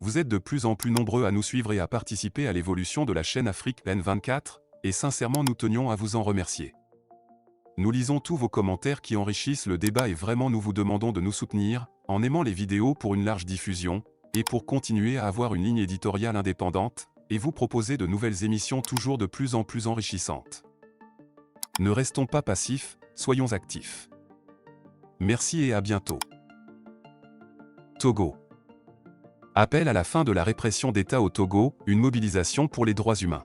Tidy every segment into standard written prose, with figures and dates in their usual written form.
Vous êtes de plus en plus nombreux à nous suivre et à participer à l'évolution de la chaîne Afrique N24, et sincèrement nous tenions à vous en remercier. Nous lisons tous vos commentaires qui enrichissent le débat et vraiment nous vous demandons de nous soutenir, en aimant les vidéos pour une large diffusion, et pour continuer à avoir une ligne éditoriale indépendante, et vous proposer de nouvelles émissions toujours de plus en plus enrichissantes. Ne restons pas passifs, soyons actifs. Merci et à bientôt. Togo. Appel à la fin de la répression d'État au Togo, une mobilisation pour les droits humains.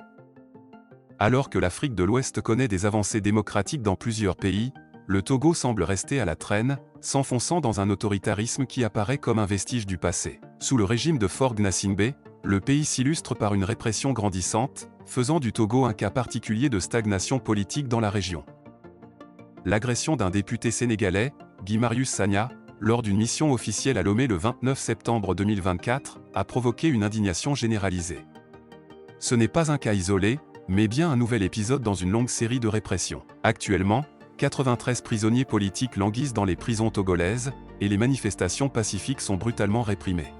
Alors que l'Afrique de l'Ouest connaît des avancées démocratiques dans plusieurs pays, le Togo semble rester à la traîne, s'enfonçant dans un autoritarisme qui apparaît comme un vestige du passé. Sous le régime de Faure Gnassingbé, le pays s'illustre par une répression grandissante, faisant du Togo un cas particulier de stagnation politique dans la région. L'agression d'un député sénégalais, Guy Marius Sagna, lors d'une mission officielle à Lomé le 29 septembre 2024, a provoqué une indignation généralisée. Ce n'est pas un cas isolé, mais bien un nouvel épisode dans une longue série de répressions. Actuellement, 93 prisonniers politiques languissent dans les prisons togolaises, et les manifestations pacifiques sont brutalement réprimées.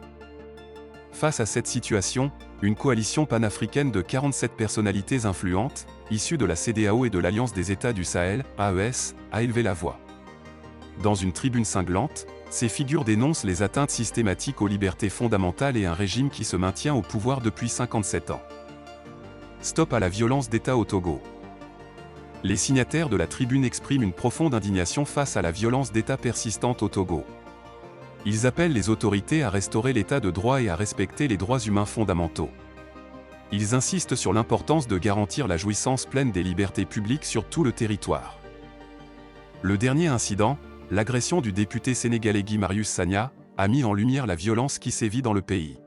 Face à cette situation, une coalition panafricaine de 47 personnalités influentes, issues de la CEDEAO et de l'Alliance des États du Sahel, AES, a élevé la voix. Dans une tribune cinglante, ces figures dénoncent les atteintes systématiques aux libertés fondamentales et un régime qui se maintient au pouvoir depuis 57 ans. Stop à la violence d'État au Togo. Les signataires de la tribune expriment une profonde indignation face à la violence d'État persistante au Togo. Ils appellent les autorités à restaurer l'état de droit et à respecter les droits humains fondamentaux. Ils insistent sur l'importance de garantir la jouissance pleine des libertés publiques sur tout le territoire. Le dernier incident, l'agression du député sénégalais Guy Marius Sagna, a mis en lumière la violence qui sévit dans le pays.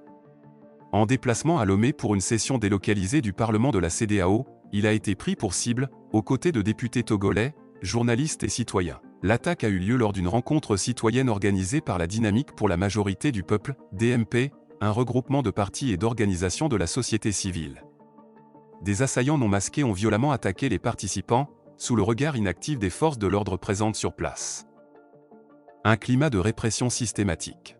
En déplacement à Lomé pour une session délocalisée du Parlement de la CEDEAO, il a été pris pour cible, aux côtés de députés togolais, journalistes et citoyens. L'attaque a eu lieu lors d'une rencontre citoyenne organisée par la Dynamique pour la majorité du peuple, DMP, un regroupement de partis et d'organisations de la société civile. Des assaillants non masqués ont violemment attaqué les participants, sous le regard inactif des forces de l'ordre présentes sur place. Un climat de répression systématique.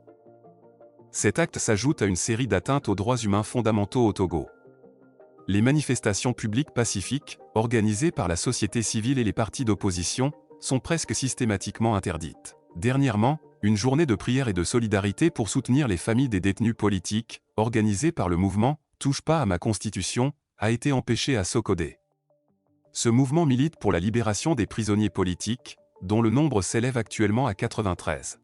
Cet acte s'ajoute à une série d'atteintes aux droits humains fondamentaux au Togo. Les manifestations publiques pacifiques, organisées par la société civile et les partis d'opposition, sont presque systématiquement interdites. Dernièrement, une journée de prière et de solidarité pour soutenir les familles des détenus politiques, organisée par le mouvement « Touche pas à ma constitution », a été empêchée à Sokodé. Ce mouvement milite pour la libération des prisonniers politiques, dont le nombre s'élève actuellement à 93.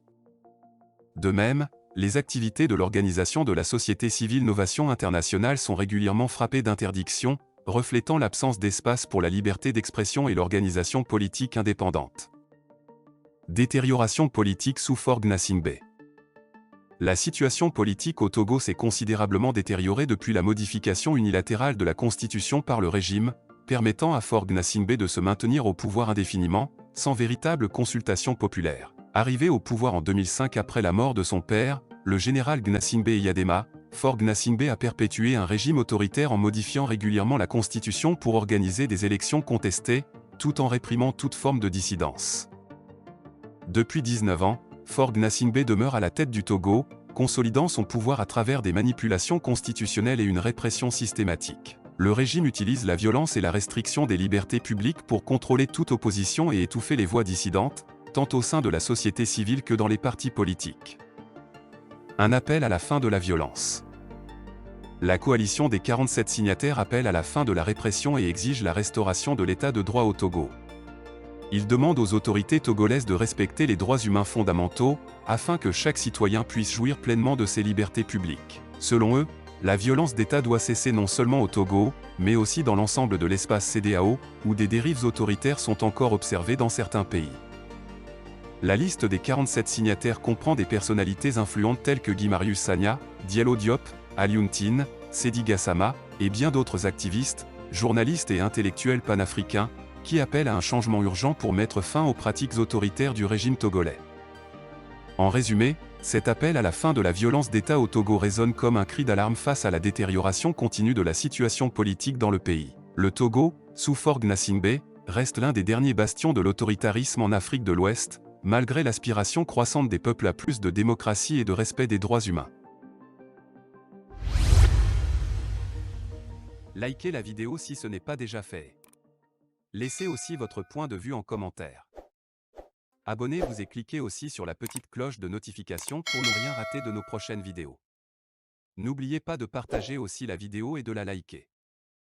De même, les activités de l'organisation de la société civile Novation Internationale sont régulièrement frappées d'interdiction, reflétant l'absence d'espace pour la liberté d'expression et l'organisation politique indépendante. Détérioration politique sous Faure Gnassingbé. La situation politique au Togo s'est considérablement détériorée depuis la modification unilatérale de la Constitution par le régime, permettant à Faure Gnassingbé de se maintenir au pouvoir indéfiniment, sans véritable consultation populaire. Arrivé au pouvoir en 2005 après la mort de son père, le général Gnassingbé Eyadema, Faure Gnassingbé a perpétué un régime autoritaire en modifiant régulièrement la Constitution pour organiser des élections contestées, tout en réprimant toute forme de dissidence. Depuis 19 ans, Faure Gnassingbé demeure à la tête du Togo, consolidant son pouvoir à travers des manipulations constitutionnelles et une répression systématique. Le régime utilise la violence et la restriction des libertés publiques pour contrôler toute opposition et étouffer les voix dissidentes, tant au sein de la société civile que dans les partis politiques. Un appel à la fin de la violence. La coalition des 47 signataires appelle à la fin de la répression et exige la restauration de l'état de droit au Togo. Ils demandent aux autorités togolaises de respecter les droits humains fondamentaux, afin que chaque citoyen puisse jouir pleinement de ses libertés publiques. Selon eux, la violence d'État doit cesser non seulement au Togo, mais aussi dans l'ensemble de l'espace CEDEAO, où des dérives autoritaires sont encore observées dans certains pays. La liste des 47 signataires comprend des personnalités influentes telles que Guy Marius Sagna, Diallo Diop, Alioune Tine, Seydi Gassama, et bien d'autres activistes, journalistes et intellectuels panafricains, qui appellent à un changement urgent pour mettre fin aux pratiques autoritaires du régime togolais. En résumé, cet appel à la fin de la violence d'État au Togo résonne comme un cri d'alarme face à la détérioration continue de la situation politique dans le pays. Le Togo, sous Faure Gnassingbé, reste l'un des derniers bastions de l'autoritarisme en Afrique de l'Ouest, malgré l'aspiration croissante des peuples à plus de démocratie et de respect des droits humains. Likez la vidéo si ce n'est pas déjà fait. Laissez aussi votre point de vue en commentaire. Abonnez-vous et cliquez aussi sur la petite cloche de notification pour ne rien rater de nos prochaines vidéos. N'oubliez pas de partager aussi la vidéo et de la liker.